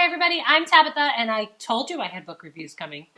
everybody, I'm Tabitha, and I told you I had book reviews coming.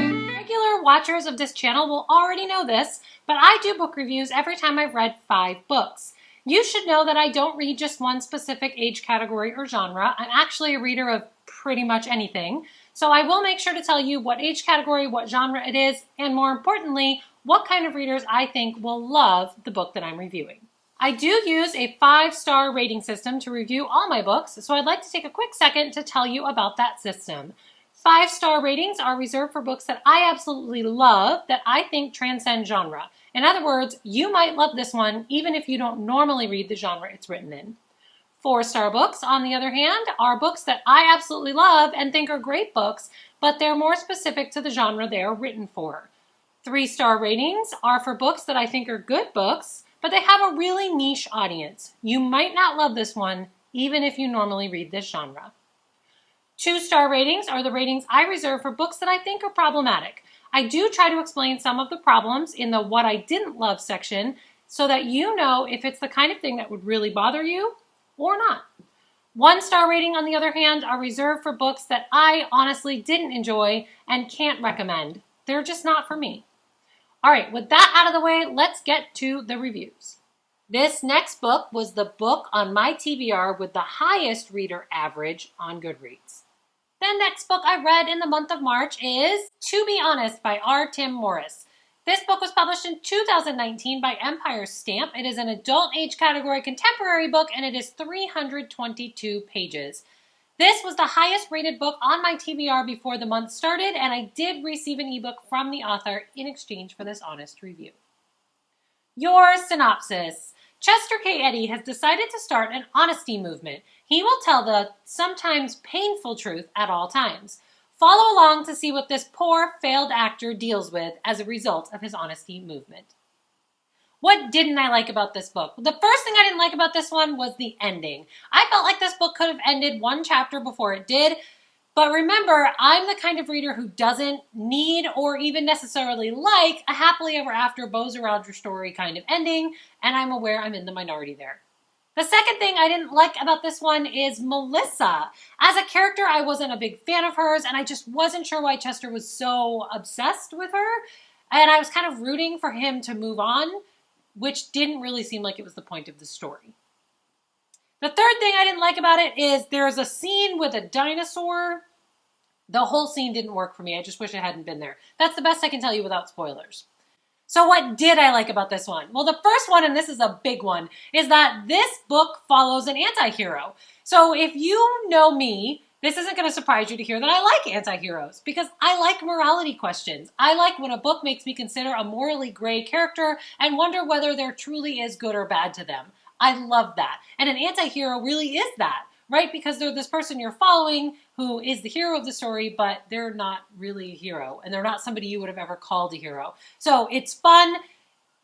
Regular watchers of this channel will already know this, but I do book reviews every time I've read 5 books. You should know that I don't read just one specific age category or genre. I'm actually a reader of pretty much anything. So I will make sure to tell you what age category, what genre it is, and more importantly, what kind of readers I think will love the book that I'm reviewing. I do use a 5-star rating system to review all my books, so I'd like to take a quick second to tell you about that system. 5-star ratings are reserved for books that I absolutely love, that I think transcend genre. In other words, you might love this one even if you don't normally read the genre it's written in. 4-star books, on the other hand, are books that I absolutely love and think are great books, but they're more specific to the genre they are written for. 3-star ratings are for books that I think are good books, but they have a really niche audience. You might not love this one, even if you normally read this genre. 2-star ratings are the ratings I reserve for books that I think are problematic. I do try to explain some of the problems in the what I didn't love section so that you know if it's the kind of thing that would really bother you or not. 1-star rating, on the other hand, are reserved for books that I honestly didn't enjoy and can't recommend. They're just not for me. All right, with that out of the way, let's get to the reviews. This next book was the book on my TBR with the highest reader average on Goodreads. The next book I read in the month of March is To Be Honest by R. Tim Morris. This book was published in 2019 by Empire Stamp. It is an adult age category contemporary book, and it is 322 pages. This was the highest rated book on my TBR before the month started, and I did receive an ebook from the author in exchange for this honest review. Your synopsis. Chester K. Eddy has decided to start an honesty movement. He will tell the sometimes painful truth at all times. Follow along to see what this poor, failed actor deals with as a result of his honesty movement. What didn't I like about this book? The first thing I didn't like about this one was the ending. I felt like this book could have ended one chapter before it did, but remember, I'm the kind of reader who doesn't need or even necessarily like a happily ever after Bowser Roger story kind of ending, and I'm aware I'm in the minority there. The second thing I didn't like about this one is Melissa. As a character, I wasn't a big fan of hers, and I just wasn't sure why Chester was so obsessed with her, and I was kind of rooting for him to move on, which didn't really seem like it was the point of the story. The third thing I didn't like about it is there's a scene with a dinosaur. The whole scene didn't work for me. I just wish it hadn't been there. That's the best I can tell you without spoilers. So what did I like about this one? Well, the first one, and this is a big one, is that this book follows an anti-hero. So if you know me, this isn't going to surprise you to hear that I like anti-heroes because I like morality questions. I like when a book makes me consider a morally gray character and wonder whether there truly is good or bad to them. I love that. And an anti-hero really is that, right? Because they're this person you're following who is the hero of the story, but they're not really a hero. And they're not somebody you would have ever called a hero. So it's fun.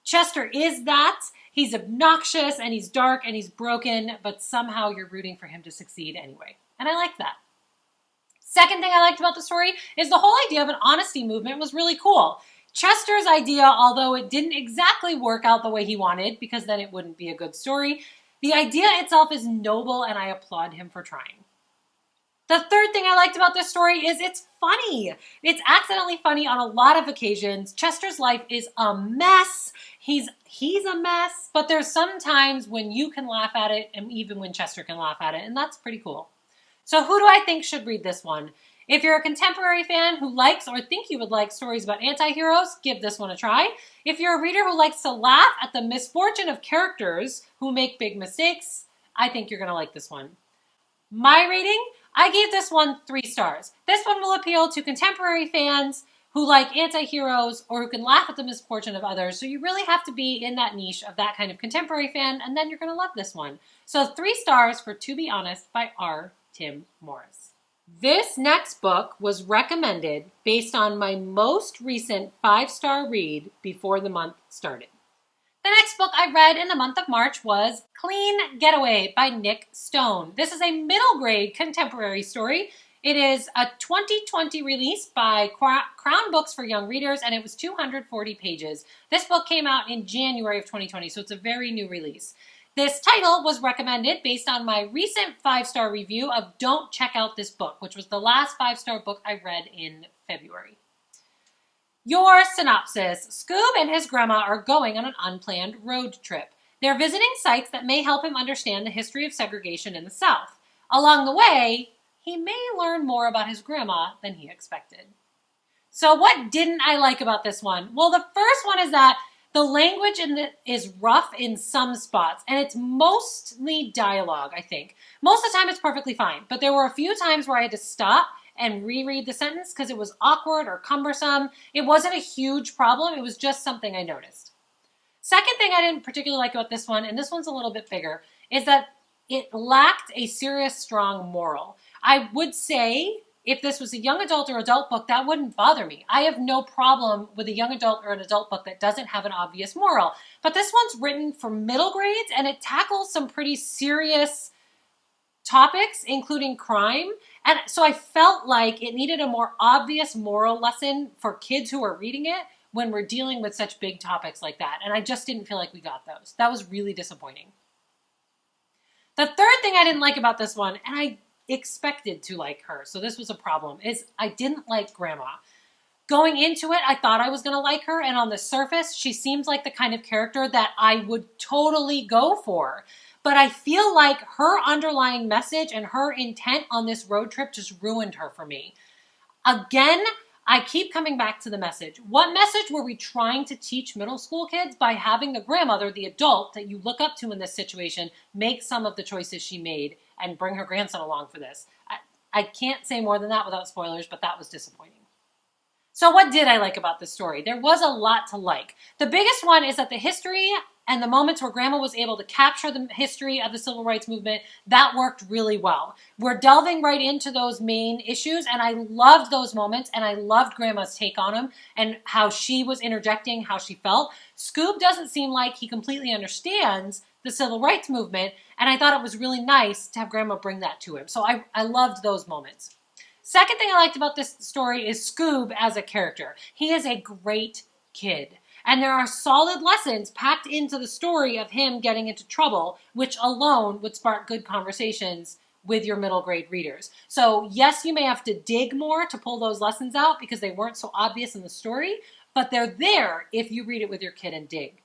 Chester is that. He's obnoxious and he's dark and he's broken, but somehow you're rooting for him to succeed anyway. And I like that. Second thing I liked about the story is the whole idea of an honesty movement was really cool. Chester's idea, although it didn't exactly work out the way he wanted, because then it wouldn't be a good story, the idea itself is noble and I applaud him for trying. The third thing I liked about this story is it's funny. It's accidentally funny on a lot of occasions. Chester's life is a mess. He's a mess, but there's some times when you can laugh at it and even when Chester can laugh at it, and that's pretty cool. So who do I think should read this one? If you're a contemporary fan who likes or think you would like stories about anti-heroes, give this one a try. If you're a reader who likes to laugh at the misfortune of characters who make big mistakes, I think you're going to like this one. My rating? I gave this one 3 stars. This one will appeal to contemporary fans who like anti-heroes or who can laugh at the misfortune of others. So you really have to be in that niche of that kind of contemporary fan, and then you're going to love this one. So 3 stars for To Be Honest by R. Tim Morris. This next book was recommended based on my most recent 5-star read before the month started. The next book I read in the month of March was Clean Getaway by Nick Stone. This is a middle grade contemporary story. It is a 2020 release by Crown Books for Young Readers, and it was 240 pages. This book came out in January of 2020, so it's a very new release. This title was recommended based on my recent 5-star review of Don't Check Out This Book, which was the last 5-star book I read in February. Your synopsis. Scoob and his grandma are going on an unplanned road trip. They're visiting sites that may help him understand the history of segregation in the South. Along the way, he may learn more about his grandma than he expected. So what didn't I like about this one? Well, the first one is that the language is rough in some spots, and it's mostly dialogue, I think. Most of the time it's perfectly fine, but there were a few times where I had to stop and reread the sentence because it was awkward or cumbersome. It wasn't a huge problem, it was just something I noticed. Second thing I didn't particularly like about this one, and this one's a little bit bigger, is that it lacked a serious, strong moral. I would say if this was a young adult or adult book, that wouldn't bother me. I have no problem with a young adult or an adult book that doesn't have an obvious moral. But this one's written for middle grades, and it tackles some pretty serious topics, including crime. And so I felt like it needed a more obvious moral lesson for kids who are reading it when we're dealing with such big topics like that. And I just didn't feel like we got those. That was really disappointing. The third thing I didn't like about this one, and I expected to like her, so this was a problem, is I didn't like Grandma. Going into it, I thought I was going to like her, and on the surface, she seems like the kind of character that I would totally go for. But I feel like her underlying message and her intent on this road trip just ruined her for me. Again, I keep coming back to the message. What message were we trying to teach middle school kids by having the grandmother, the adult that you look up to in this situation, make some of the choices she made and bring her grandson along for this? I can't say more than that without spoilers, but that was disappointing. So what did I like about this story? There was a lot to like. The biggest one is that the history and the moments where Grandma was able to capture the history of the civil rights movement, that worked really well. We're delving right into those main issues, and I loved those moments, and I loved Grandma's take on them and how she was interjecting, how she felt. Scoob doesn't seem like he completely understands the civil rights movement, and I thought it was really nice to have Grandma bring that to him. So I loved those moments. Second thing I liked about this story is Scoob as a character. He is a great kid. And there are solid lessons packed into the story of him getting into trouble, which alone would spark good conversations with your middle grade readers. So yes, you may have to dig more to pull those lessons out because they weren't so obvious in the story, but they're there if you read it with your kid and dig.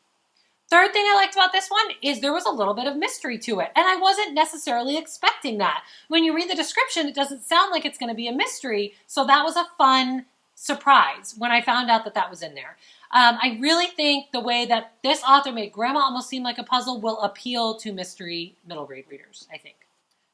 Third thing I liked about this one is there was a little bit of mystery to it, and I wasn't necessarily expecting that. When you read the description, it doesn't sound like it's going to be a mystery, so that was a fun surprise when I found out that that was in there. I really think the way that this author made Grandma almost seem like a puzzle will appeal to mystery middle grade readers, I think.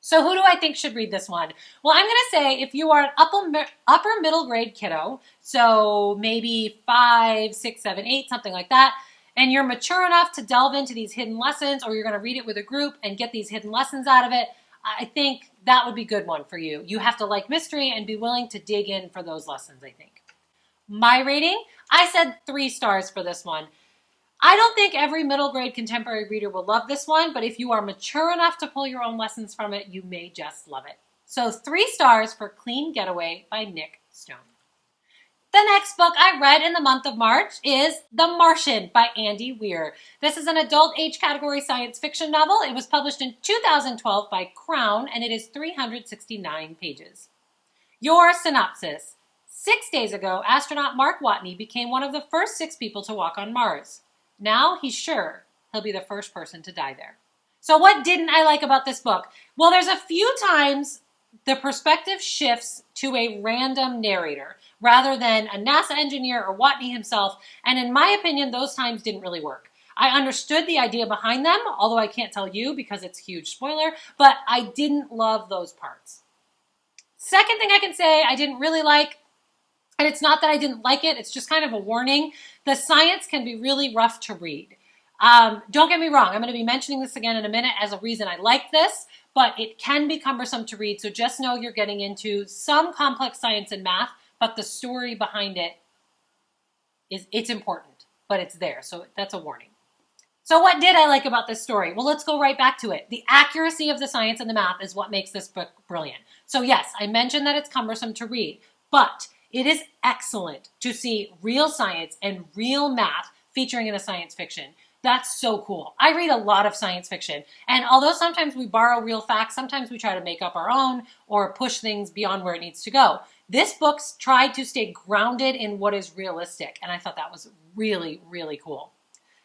So who do I think should read this one? Well, I'm going to say if you are an upper middle grade kiddo, so maybe 5, 6, 7, 8, something like that, and you're mature enough to delve into these hidden lessons, or you're going to read it with a group and get these hidden lessons out of it, I think that would be a good one for you. You have to like mystery and be willing to dig in for those lessons, I think. My rating, I said 3 stars for this one. I don't think every middle grade contemporary reader will love this one, but if you are mature enough to pull your own lessons from it, you may just love it. So 3 stars for Clean Getaway by Nick Stone. The next book I read in the month of March is The Martian by Andy Weir. This is an adult age category science fiction novel. It was published in 2012 by Crown, and it is 369 pages. Your synopsis. 6 days ago, astronaut Mark Watney became one of the first 6 people to walk on Mars. Now he's sure he'll be the first person to die there. So what didn't I like about this book? Well, there's a few times the perspective shifts to a random narrator rather than a NASA engineer or Watney himself, and in my opinion, those times didn't really work. I understood the idea behind them, although I can't tell you because it's a huge spoiler, but I didn't love those parts. Second thing I can say I didn't really like, and it's not that I didn't like it, it's just kind of a warning. The science can be really rough to read. Don't get me wrong, I'm going to be mentioning this again in a minute as a reason I like this, but it can be cumbersome to read, so just know you're getting into some complex science and math, but the story behind it it's important, but it's there, so that's a warning. So what did I like about this story? Well, let's go right back to it. The accuracy of the science and the math is what makes this book brilliant. So yes, I mentioned that it's cumbersome to read, but it is excellent to see real science and real math featuring in a science fiction. That's so cool. I read a lot of science fiction, and although sometimes we borrow real facts, sometimes we try to make up our own or push things beyond where it needs to go. This book tried to stay grounded in what is realistic, and I thought that was really, really cool.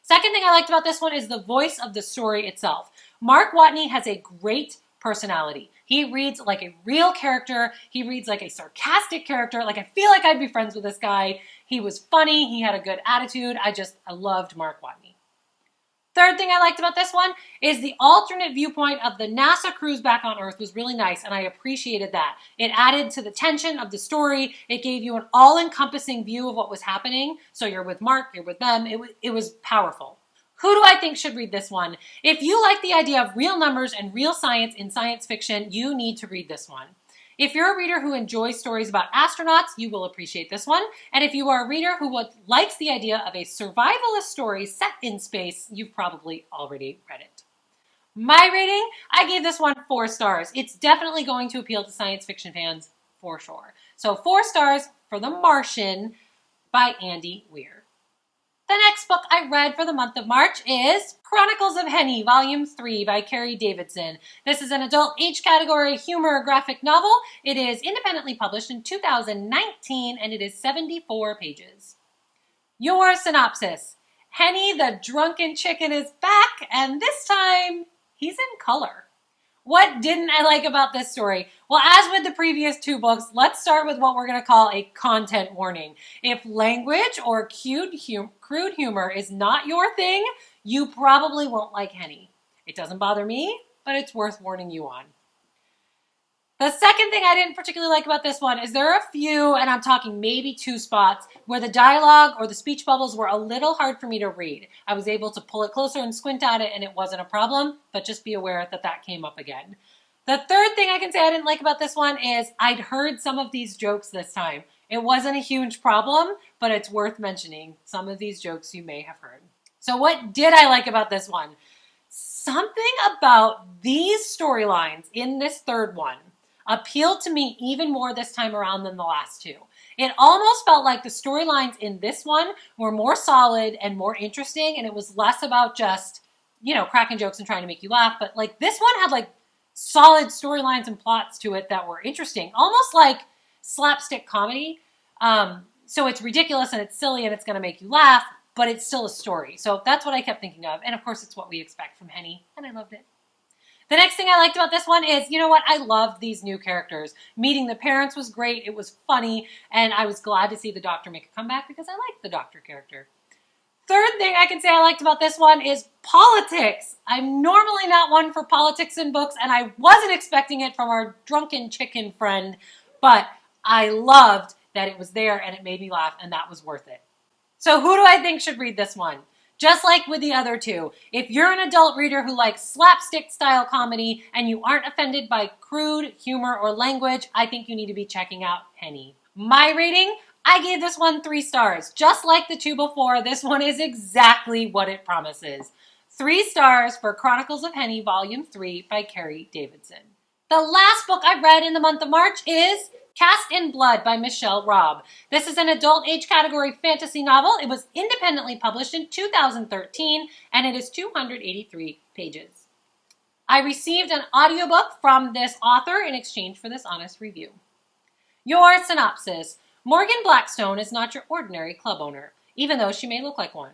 Second thing I liked about this one is the voice of the story itself. Mark Watney has a great personality. He reads like a real character. He reads like a sarcastic character. Like, I feel like I'd be friends with this guy. He was funny. He had a good attitude. I loved Mark Watney. Third thing I liked about this one is the alternate viewpoint of the NASA cruise back on Earth was really nice, and I appreciated that. It added to the tension of the story. It gave you an all-encompassing view of what was happening. So you're with Mark, you're with them. It was powerful. Who do I think should read this one? If you like the idea of real numbers and real science in science fiction, you need to read this one. If you're a reader who enjoys stories about astronauts, you will appreciate this one. And if you are a reader who likes the idea of a survivalist story set in space, you've probably already read it. My rating, I gave this one 4 stars. It's definitely going to appeal to science fiction fans for sure. So 4 stars for The Martian by Andy Weir. The next book I read for the month of March is Chronicles of Henny, Volume 3 by Kerri Davidson. This is an adult age category humor graphic novel. It is independently published in 2019 and it is 74 pages. Your synopsis. Henny the drunken chicken is back, and this time he's in color. What didn't I like about this story? Well, as with the previous 2 books, let's start with what we're going to call a content warning. If language or crude humor is not your thing, you probably won't like Henny. It doesn't bother me, but it's worth warning you on. The second thing I didn't particularly like about this one is there are a few, and I'm talking maybe 2 spots, where the dialogue or the speech bubbles were a little hard for me to read. I was able to pull it closer and squint at it, and it wasn't a problem, but just be aware that that came up again. The third thing I can say I didn't like about this one is I'd heard some of these jokes this time. It wasn't a huge problem, but it's worth mentioning. Some of these jokes you may have heard. So what did I like about this one? Something about these storylines in this third one appealed to me even more this time around than the last 2. It almost felt like the storylines in this one were more solid and more interesting, and it was less about just, cracking jokes and trying to make you laugh, but like this one had like solid storylines and plots to it that were interesting, almost like slapstick comedy. So it's ridiculous and it's silly and it's going to make you laugh, but it's still a story. So that's what I kept thinking of, and of course it's what we expect from Henny, and I loved it. The next thing I liked about this one is, I loved these new characters. Meeting the parents was great. It was funny. And I was glad to see the doctor make a comeback because I liked the doctor character. Third thing I can say I liked about this one is politics. I'm normally not one for politics in books, and I wasn't expecting it from our drunken chicken friend, but I loved that it was there and it made me laugh, and that was worth it. So who do I think should read this one? Just like with the other 2, if you're an adult reader who likes slapstick-style comedy and you aren't offended by crude humor or language, I think you need to be checking out Henny. My rating? I gave this one 3 stars. Just like the 2 before, this one is exactly what it promises. 3 stars for Chronicles of Henny, Volume 3 by Kerri Davidson. The last book I read in the month of March is Cast in Blood by Michelle Rabe. This is an adult age category fantasy novel. It was independently published in 2013, and it is 283 pages. I received an audiobook from this author in exchange for this honest review. Your synopsis. Morgan Blackstone is not your ordinary club owner, even though she may look like one.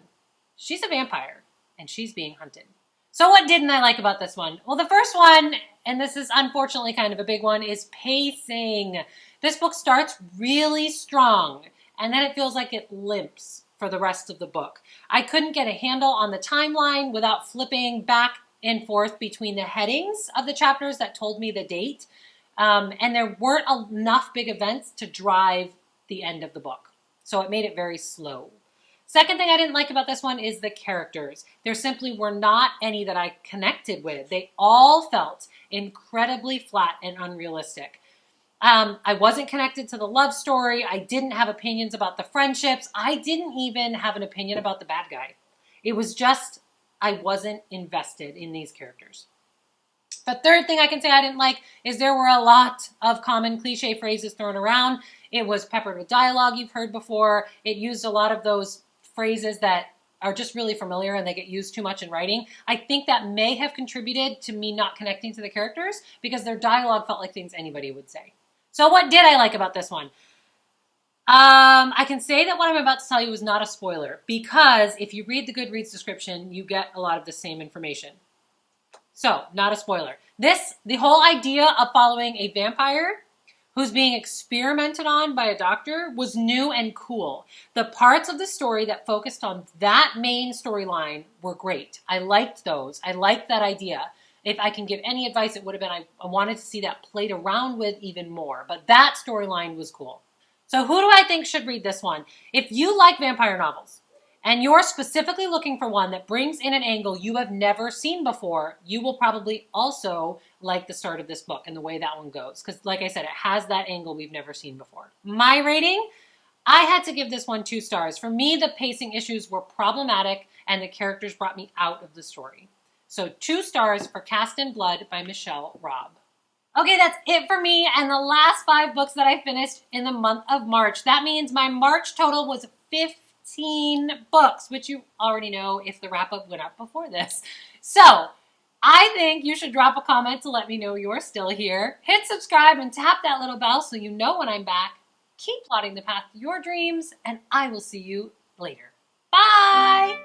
She's a vampire, and she's being hunted. So what didn't I like about this one? Well, the first one, and this is unfortunately kind of a big one, is pacing. This book starts really strong, and then it feels like it limps for the rest of the book. I couldn't get a handle on the timeline without flipping back and forth between the headings of the chapters that told me the date, and there weren't enough big events to drive the end of the book. So it made it very slow. Second thing I didn't like about this one is the characters. There simply were not any that I connected with. They all felt incredibly flat and unrealistic. I wasn't connected to the love story. I didn't have opinions about the friendships. I didn't even have an opinion about the bad guy. It was just, I wasn't invested in these characters. The third thing I can say I didn't like is there were a lot of common cliche phrases thrown around. It was peppered with dialogue you've heard before. It used a lot of those phrases that are just really familiar and they get used too much in writing. I think that may have contributed to me not connecting to the characters because their dialogue felt like things anybody would say. So what did I like about this one? I can say that what I'm about to tell you is not a spoiler because if you read the Goodreads description, you get a lot of the same information. So, not a spoiler. The whole idea of following a vampire who's being experimented on by a doctor was new and cool. The parts of the story that focused on that main storyline were great. I liked those. I liked that idea. If I can give any advice, it would have been I wanted to see that played around with even more. But that storyline was cool. So who do I think should read this one? If you like vampire novels and you're specifically looking for one that brings in an angle you have never seen before, you will probably also like the start of this book and the way that one goes. Because like I said, it has that angle we've never seen before. My rating, I had to give this one 2 stars. For me, the pacing issues were problematic and the characters brought me out of the story. So 2 stars for Cast in Blood by Michelle Rabe. Okay, that's it for me and the last 5 books that I finished in the month of March. That means my March total was 15 books, which you already know if the wrap-up went up before this. So, I think you should drop a comment to let me know you're still here. Hit subscribe and tap that little bell so you know when I'm back. Keep plotting the path to your dreams, and I will see you later. Bye!